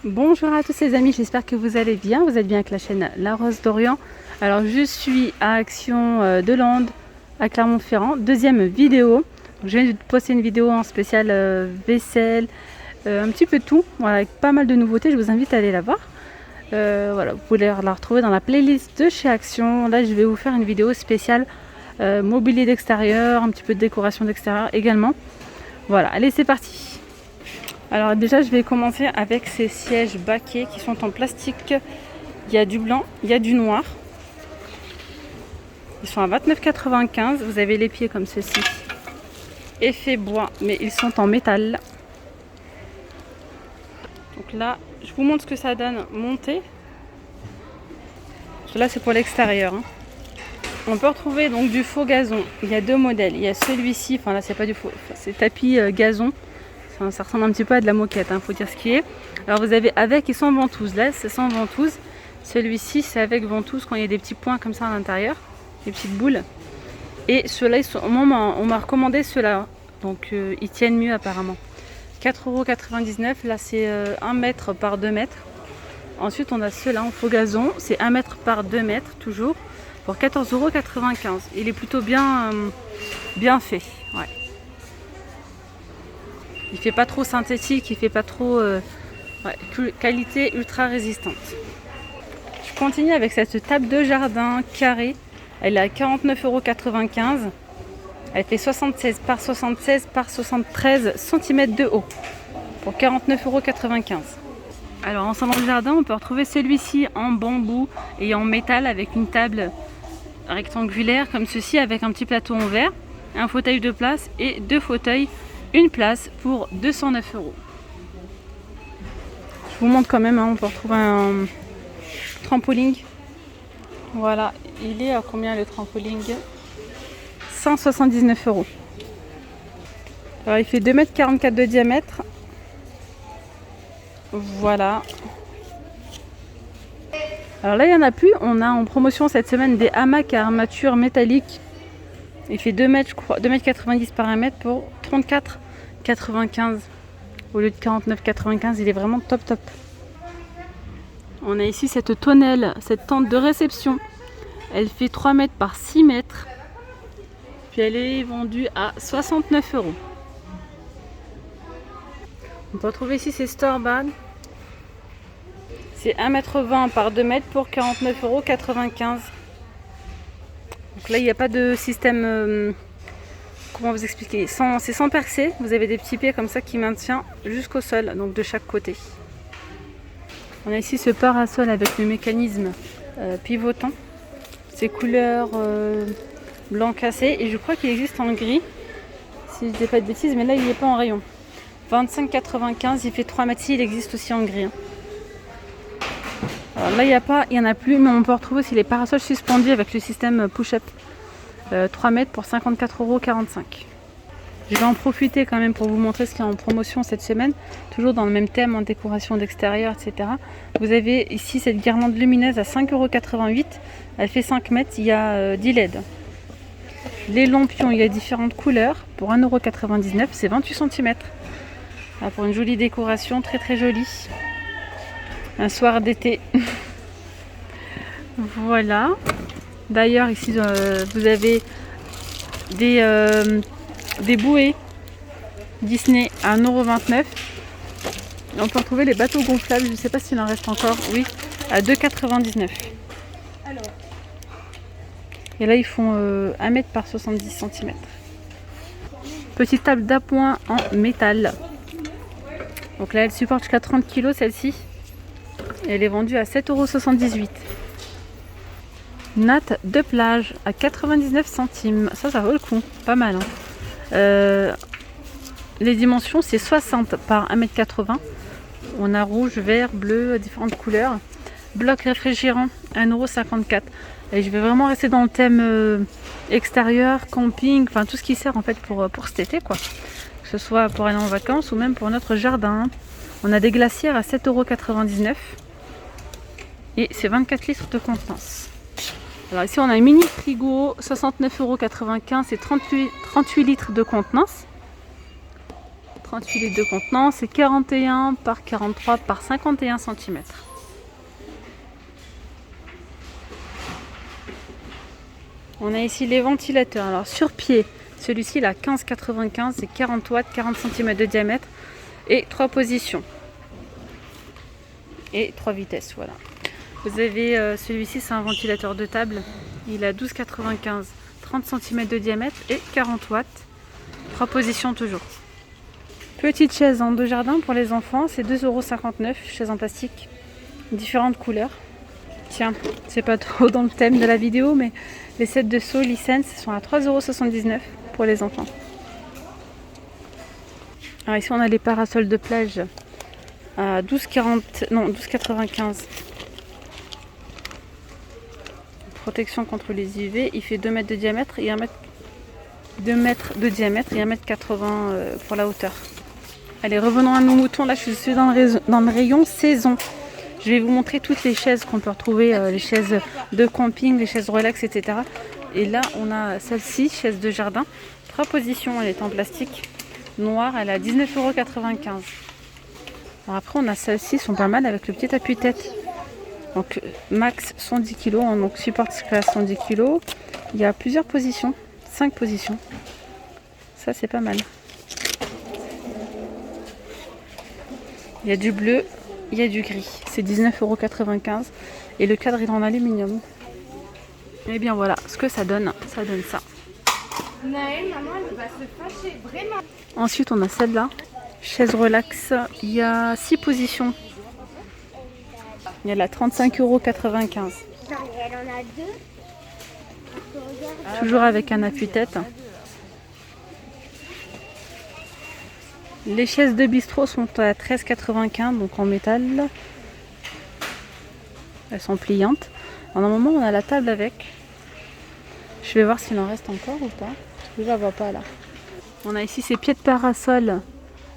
Bonjour à tous les amis, j'espère que vous allez bien. Vous êtes bien avec la chaîne La Rose d'Orient. Alors je suis à Action de Lande à Clermont-Ferrand, deuxième vidéo. Je viens de poster une vidéo en spécial vaisselle, un petit peu de tout, voilà, avec pas mal de nouveautés. Je vous invite à aller la voir. Voilà, vous pouvez la retrouver dans la playlist de chez Action. Là je vais vous faire une vidéo spéciale mobilier d'extérieur, un petit peu de décoration d'extérieur également. Voilà, allez c'est parti. Alors déjà je vais commencer avec ces sièges baquets qui sont en plastique. Il y a du blanc, il y a du noir. Ils sont à 29,95 €. Vous avez les pieds comme ceci. Effet bois, mais ils sont en métal. Donc là, je vous montre ce que ça donne monté. Là c'est pour l'extérieur. On peut retrouver donc du faux gazon. Il y a deux modèles. Il y a celui-ci, enfin là c'est pas du faux, c'est tapis gazon. Ça ressemble un petit peu à de la moquette, faut dire ce qui est. Alors vous avez avec et sans ventouse. Là c'est sans ventouse. Celui-ci c'est avec ventouse quand il y a des petits points comme ça à l'intérieur, des petites boules. Et ceux-là, on m'a recommandé ceux-là. Donc ils tiennent mieux apparemment. 4,99 €. Là c'est 1 mètre par 2 mètres. Ensuite on a ceux-là en faux gazon. C'est 1 mètre par 2 mètres toujours. Pour 14,95 €. Il est plutôt bien fait. Ouais. Il fait pas trop synthétique, il fait pas trop qualité ultra résistante. Je continue avec cette table de jardin carrée. Elle est à 49,95 €. Elle fait 76 par 76 par 73 cm de haut pour 49,95 €. Alors en salon de jardin, on peut retrouver celui-ci en bambou et en métal avec une table rectangulaire comme ceci avec un petit plateau en verre, un fauteuil de place et deux fauteuils. Une place pour 209 €. Je vous montre quand même, on peut retrouver un trampoline. Voilà, il est à combien le trampoline? 179 €. Alors il fait 2,44 m de diamètre. Voilà. Alors là il n'y en a plus, on a en promotion cette semaine des hamacs à armature métallique. Il fait 2 mètres, je crois, 2,90 m par 1 mètre pour 34,95 € au lieu de 49,95 €. Il est vraiment top. On a ici cette tonnelle, cette tente de réception. Elle fait 3 mètres par 6 mètres. Puis elle est vendue à 69 €. On peut retrouver ici ces store bags. C'est 1,20 m par 2 mètres pour 49,95 €. Donc là, il n'y a pas de système, comment vous expliquer, c'est sans percer. Vous avez des petits pieds comme ça qui maintient jusqu'au sol, donc de chaque côté. On a ici ce parasol avec le mécanisme pivotant. C'est couleur blanc cassé et je crois qu'il existe en gris, si je ne dis pas de bêtises, mais là il n'est pas en rayon. 25,95 €, il fait 3 mètres. Il existe aussi en gris. Alors là, il n'y en a plus, mais on peut retrouver aussi les parasols suspendus avec le système push-up. 3 mètres pour 54,45 €. Je vais en profiter quand même pour vous montrer ce qu'il y a en promotion cette semaine. Toujours dans le même thème, en décoration d'extérieur, etc. Vous avez ici cette guirlande lumineuse à 5,88 €. Elle fait 5 mètres, il y a 10 LED. Les lampions, il y a différentes couleurs. Pour 1,99 €, c'est 28 cm. Là, pour une jolie décoration, très jolie. Un soir d'été. Voilà. D'ailleurs ici vous avez des bouées Disney à 1,29 €. On peut retrouver les bateaux gonflables, je ne sais pas s'il en reste encore, oui, à 2,99 €. Et là ils font 1 mètre par 70 cm. Petite table d'appoint en métal. Donc là elle supporte jusqu'à 30 kg celle-ci. Elle est vendue à 7,78 €. Natte de plage à 99 centimes. Ça vaut le coup. Pas mal. Les dimensions, c'est 60 par 1,80 m. On a rouge, vert, bleu, différentes couleurs. Bloc réfrigérant, 1,54 €. Et je vais vraiment rester dans le thème extérieur, camping, enfin tout ce qui sert en fait pour cet été, quoi. Que ce soit pour aller en vacances ou même pour notre jardin. On a des glacières à 7,99 €. Et c'est 24 litres de contenance. Alors ici on a un mini frigo, 69,95 €, c'est 38 litres de contenance. 38 litres de contenant, c'est 41 par 43 par 51 cm. On a ici les ventilateurs. Alors sur pied, celui-ci il a 15,95, c'est 40 watts, 40 cm de diamètre et 3 positions. Et 3 vitesses, voilà. Vous avez celui-ci, c'est un ventilateur de table. Il a 12,95, 30 cm de diamètre et 40 watts. 3 positions toujours. Petite chaise en deux jardins pour les enfants, c'est 2,59 €, chaise en plastique, différentes couleurs. Tiens, c'est pas trop dans le thème de la vidéo, mais les sets de seaux License sont à 3,79 € pour les enfants. Alors ici on a les parasols de plage à 12,95. Protection contre les UV, il fait 2 mètres de diamètre et 2 mètres de diamètre et 1,80 m pour la hauteur. Allez, revenons à nos moutons. Là, je suis dans le rayon saison. Je vais vous montrer toutes les chaises qu'on peut retrouver, les chaises de camping, les chaises relax, etc. Et là, on a celle-ci, chaise de jardin. 3 positions, elle est en plastique noir, elle est à 19,95 €. Alors après, on a celles-ci, sont pas mal avec le petit appuie-tête. Donc max 110 kg, donc support class 110 kg. Il y a plusieurs positions, 5 positions. Ça c'est pas mal. Il y a du bleu, il y a du gris. C'est 19,95 € et le cadre est en aluminium. Et bien voilà ce que ça donne. Ça donne ça. Naël, maman, elle va se fâcher, vraiment. Ensuite on a celle-là, chaise relax. Il y a 6 positions. Il y a la 35,95 €. Elle en a 2. Toujours avec un appuie-tête. Les chaises de bistrot sont à 13,95 €, donc en métal. Elles sont pliantes. Alors, normalement, on a la table avec. Je vais voir s'il en reste encore ou pas. Je ne la vois pas là. On a ici ces pieds de parasol.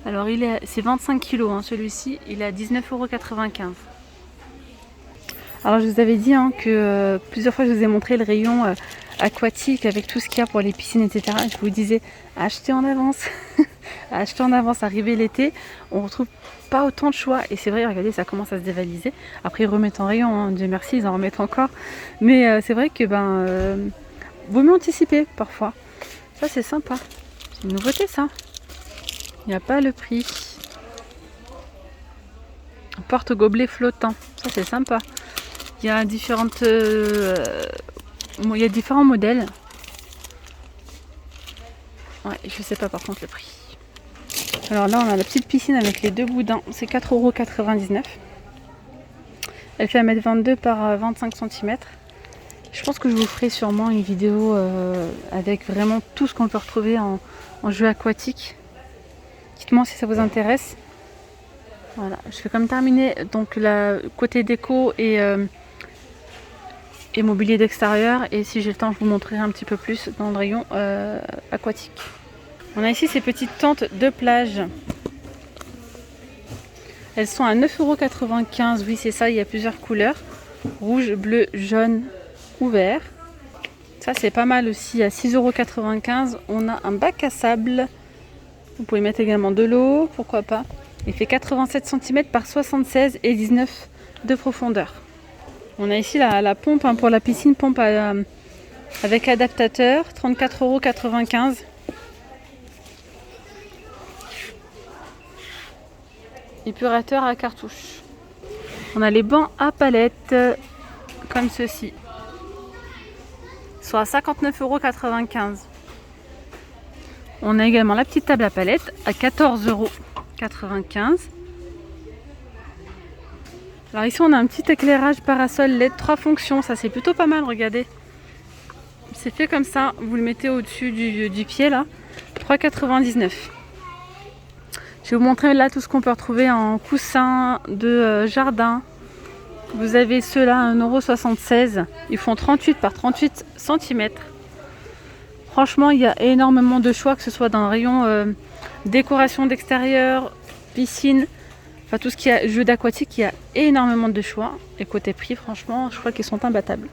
Alors, c'est 25 kg, celui-ci. Il est à 19,95 €. Alors je vous avais dit que plusieurs fois je vous ai montré le rayon aquatique avec tout ce qu'il y a pour les piscines, etc. Je vous disais achetez en avance, achetez en avance, arrivé l'été, on retrouve pas autant de choix. Et c'est vrai, regardez, ça commence à se dévaliser. Après ils remettent en rayon, Dieu merci, ils en remettent encore. Mais c'est vrai que vaut mieux anticiper parfois. Ça c'est sympa, c'est une nouveauté ça. Il n'y a pas le prix. Porte-gobelet flottant, ça c'est sympa. Il y a différents modèles. Ouais, je sais pas par contre le prix. Alors là, on a la petite piscine avec les 2 boudins. C'est 4,99 €. Elle fait 1,22 m par 25 cm. Je pense que je vous ferai sûrement une vidéo avec vraiment tout ce qu'on peut retrouver en jeu aquatique. Dites-moi si ça vous intéresse. Voilà, je vais comme terminer donc la côté déco et mobilier d'extérieur, et si j'ai le temps je vous montrerai un petit peu plus dans le rayon aquatique. On a ici ces petites tentes de plage. Elles sont à 9,95 €. Oui c'est ça, il y a plusieurs couleurs. Rouge, bleu, jaune ou vert. Ça c'est pas mal aussi, à 6,95 €. On a un bac à sable. Vous pouvez mettre également de l'eau, pourquoi pas. Il fait 87 cm par 76 et 19 de profondeur. On a ici la pompe pour la piscine, pompe avec adaptateur, 34,95 €. Épurateur à cartouche. On a les bancs à palettes, comme ceci. Ils sont à 59,95 €. On a également la petite table à palettes à 14,95 €. Alors ici on a un petit éclairage parasol LED 3 fonctions, ça c'est plutôt pas mal, regardez. C'est fait comme ça, vous le mettez au-dessus du pied là, 3,99 €. Je vais vous montrer là tout ce qu'on peut retrouver en coussin de jardin. Vous avez ceux-là à 1,76 €, ils font 38 par 38 cm. Franchement, il y a énormément de choix, que ce soit dans le rayon décoration d'extérieur, piscine, enfin tout ce qui est jeu d'aquatique, il y a énormément de choix. Et côté prix, franchement, je crois qu'ils sont imbattables.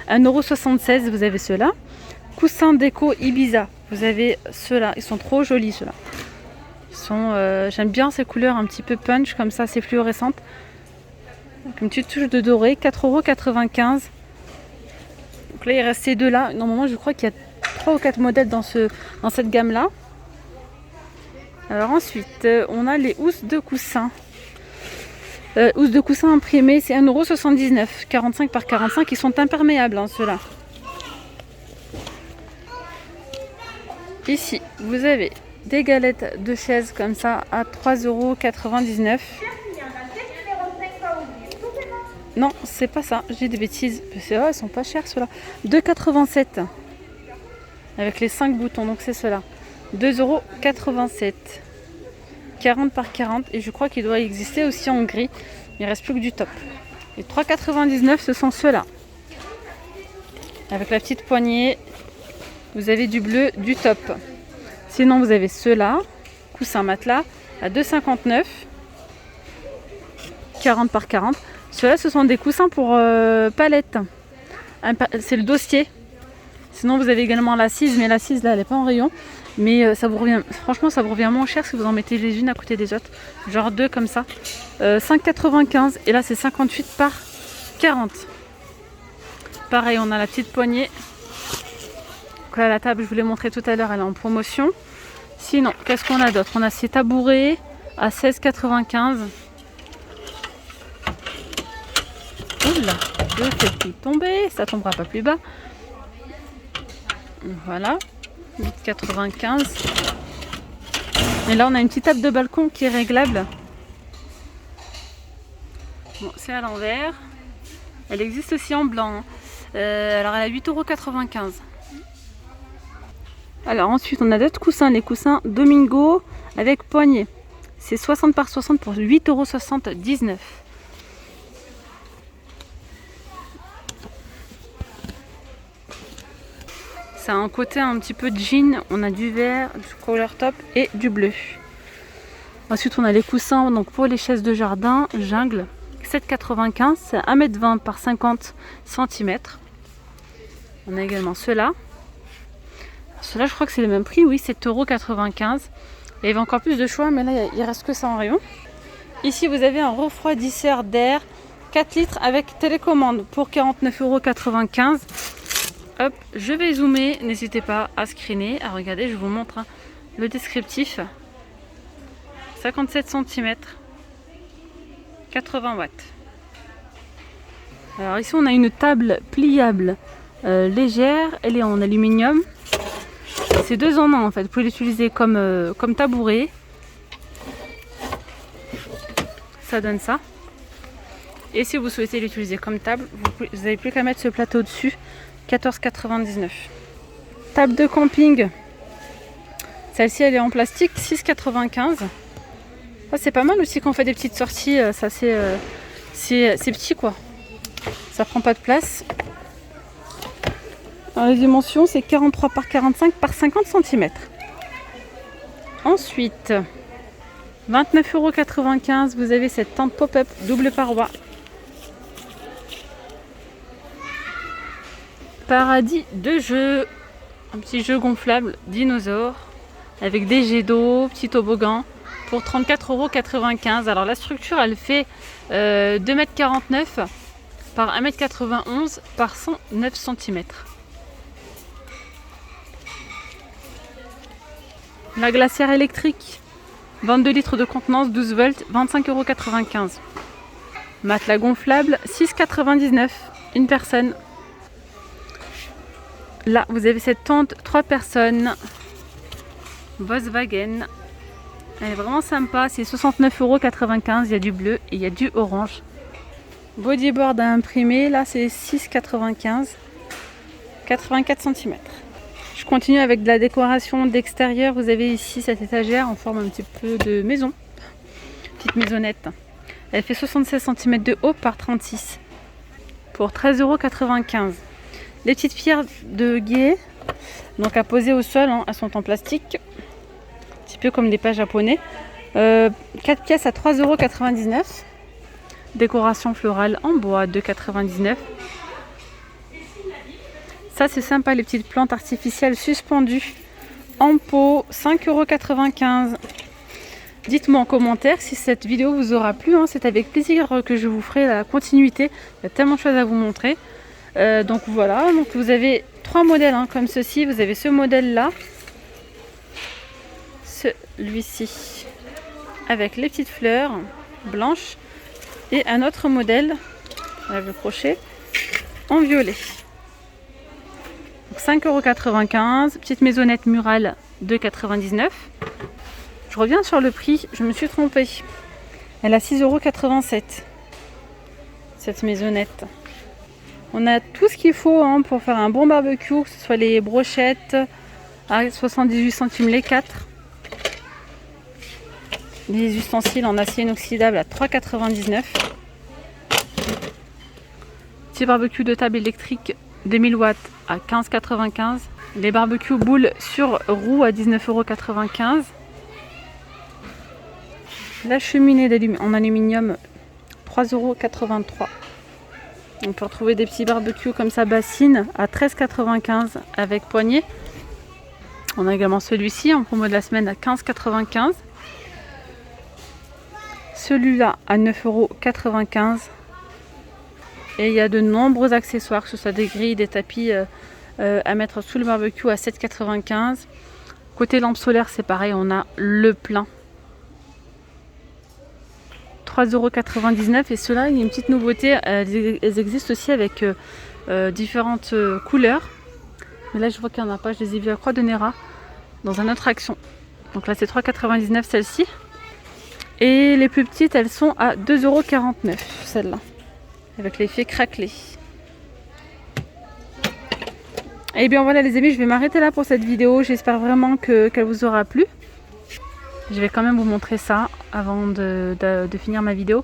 1,76 €, vous avez ceux-là. Coussin déco Ibiza, vous avez ceux-là, ils sont trop jolis ceux-là. Ils J'aime bien ces couleurs un petit peu punch, comme ça, c'est fluorescente. Donc une petite touche de doré, 4,95 €. Donc là, il reste ces deux-là. Normalement, je crois qu'il y a 3 ou 4 modèles dans cette gamme-là. Alors ensuite, on a les housses de coussin. Housses de coussin imprimées, c'est 1,79 €, 45 par 45, ils sont imperméables, hein, ceux-là. Ici, vous avez des galettes de chaise comme ça à 3,99 €. Non, c'est pas ça, j'ai des bêtises. C'est vrai, elles sont pas chères ceux-là. 2,87 € avec les 5 boutons, donc c'est ceux-là. 2,87 €. 40 par 40, et je crois qu'il doit exister aussi en gris. Il ne reste plus que du top. Et 3,99 €, ce sont ceux-là. Avec la petite poignée, vous avez du bleu, du top. Sinon, vous avez ceux-là, coussin matelas, à 2,59 €. 40 par 40. Ceux-là, ce sont des coussins pour palette. C'est le dossier. Sinon, vous avez également l'assise, mais l'assise, là, elle n'est pas en rayon. Mais ça vous revient, franchement, ça vous revient moins cher si vous en mettez les unes à côté des autres. Genre deux comme ça. 5,95 €. Et là, c'est 58 par 40. Pareil, on a la petite poignée. Donc là, la table, je vous l'ai montré tout à l'heure, elle est en promotion. Sinon, qu'est-ce qu'on a d'autre? On a ces tabourets à 16,95 €. Oula, je fais plus tomber, ça tombera pas plus bas. Voilà, 8,95 €. Et là, on a une petite table de balcon qui est réglable. Bon, c'est à l'envers. Elle existe aussi en blanc. Alors, elle a 8,95 €. Alors, ensuite, on a d'autres coussins. Les coussins Domingo avec poignée. C'est 60 par 60 pour 8,79 €. Ça a un côté un petit peu de jean. On a du vert, du couleur top et du bleu. Ensuite, on a les coussins donc pour les chaises de jardin, jungle, 7,95 €. C'est 1,20 m par 50 cm. On a également ceux-là. Ceux-là, je crois que c'est le même prix. Oui, 7,95 €. Il y avait encore plus de choix, mais là, il reste que ça en rayon. Ici, vous avez un refroidisseur d'air 4 litres avec télécommande pour 49,95 €. Hop, je vais zoomer, n'hésitez pas à screener, à regarder, je vous montre le descriptif. 57 cm, 80 watts. Alors ici on a une table pliable légère, elle est en aluminium. C'est 2 en 1 en fait, vous pouvez l'utiliser comme tabouret. Ça donne ça. Et si vous souhaitez l'utiliser comme table, vous n'avez plus qu'à mettre ce plateau dessus. 14,99 €. Table de camping. Celle-ci, elle est en plastique. 6,95 €. Ah, c'est pas mal aussi quand on fait des petites sorties. Ça, c'est petit quoi. Ça prend pas de place. Alors, les dimensions, c'est 43 par 45 par 50 cm. Ensuite, 29,95 €. Vous avez cette tente pop-up double paroi. Paradis de jeu, un petit jeu gonflable dinosaure avec des jets d'eau, petit toboggan pour 34,95 €. Alors la structure elle fait 2,49 m par 1,91 m par 109 cm. La glacière électrique, 22 litres de contenance, 12 volts, 25,95 €. Matelas gonflable, 6,99 €, une personne. Là, vous avez cette tente 3 personnes Volkswagen. Elle est vraiment sympa. C'est 69,95 €. Il y a du bleu et il y a du orange. Bodyboard à imprimer. Là, c'est 6,95 €. 84 cm. Je continue avec de la décoration d'extérieur. Vous avez ici cette étagère en forme un petit peu de maison. Petite maisonnette. Elle fait 76 cm de haut par 36 pour 13,95 €. Les petites pierres de gué, donc à poser au sol, hein, elles sont en plastique, un petit peu comme des pas japonais. 4 pièces à 3,99 €. Décoration florale en bois, 2,99 €. Ça c'est sympa, les petites plantes artificielles suspendues en pot, 5,95 €. Dites-moi en commentaire si cette vidéo vous aura plu, hein. C'est avec plaisir que je vous ferai la continuité. Il y a tellement de choses à vous montrer. Donc voilà, donc vous avez 3 modèles hein, comme ceci. Vous avez ce modèle-là, celui-ci avec les petites fleurs blanches et un autre modèle avec le crochet en violet. 5,95 €, petite maisonnette murale 2,99 €. Je reviens sur le prix, je me suis trompée. Elle a 6,87 € cette maisonnette. On a tout ce qu'il faut hein, pour faire un bon barbecue, que ce soit les brochettes à 78 centimes les 4. Les ustensiles en acier inoxydable à 3,99 €. Petit barbecue de table électrique 2000 watts à 15,95 €. Les barbecues boules sur roue à 19,95 €. La cheminée en aluminium 3,83 €. On peut retrouver des petits barbecues comme ça bassines à 13,95 € avec poignée. On a également celui-ci en promo de la semaine à 15,95 €. Celui-là à 9,95 €. Et il y a de nombreux accessoires, que ce soit des grilles, des tapis à mettre sous le barbecue à 7,95 €. Côté lampe solaire, c'est pareil, on a le plein. 3,99 € et ceux-là, il y a une petite nouveauté, elles existent aussi avec différentes couleurs. Mais là, je vois qu'il n'y en a pas, je les ai vus à Croix de Néra dans une autre action. Donc là, c'est 3,99 € celle-ci. Et les plus petites, elles sont à 2,49 € celle-là, avec l'effet craquelé. Et bien voilà les amis, je vais m'arrêter là pour cette vidéo. J'espère vraiment qu'elle vous aura plu. Je vais quand même vous montrer ça avant de finir ma vidéo.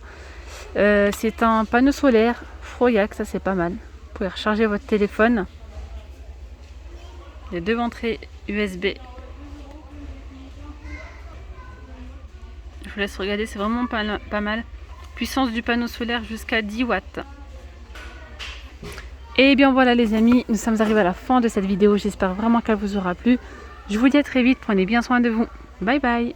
C'est un panneau solaire Froyac, ça c'est pas mal. Vous pouvez recharger votre téléphone. Il y a 2 entrées USB. Je vous laisse regarder, c'est vraiment pas mal. Puissance du panneau solaire jusqu'à 10 watts. Et bien voilà les amis, nous sommes arrivés à la fin de cette vidéo. J'espère vraiment qu'elle vous aura plu. Je vous dis à très vite, prenez bien soin de vous. Bye bye.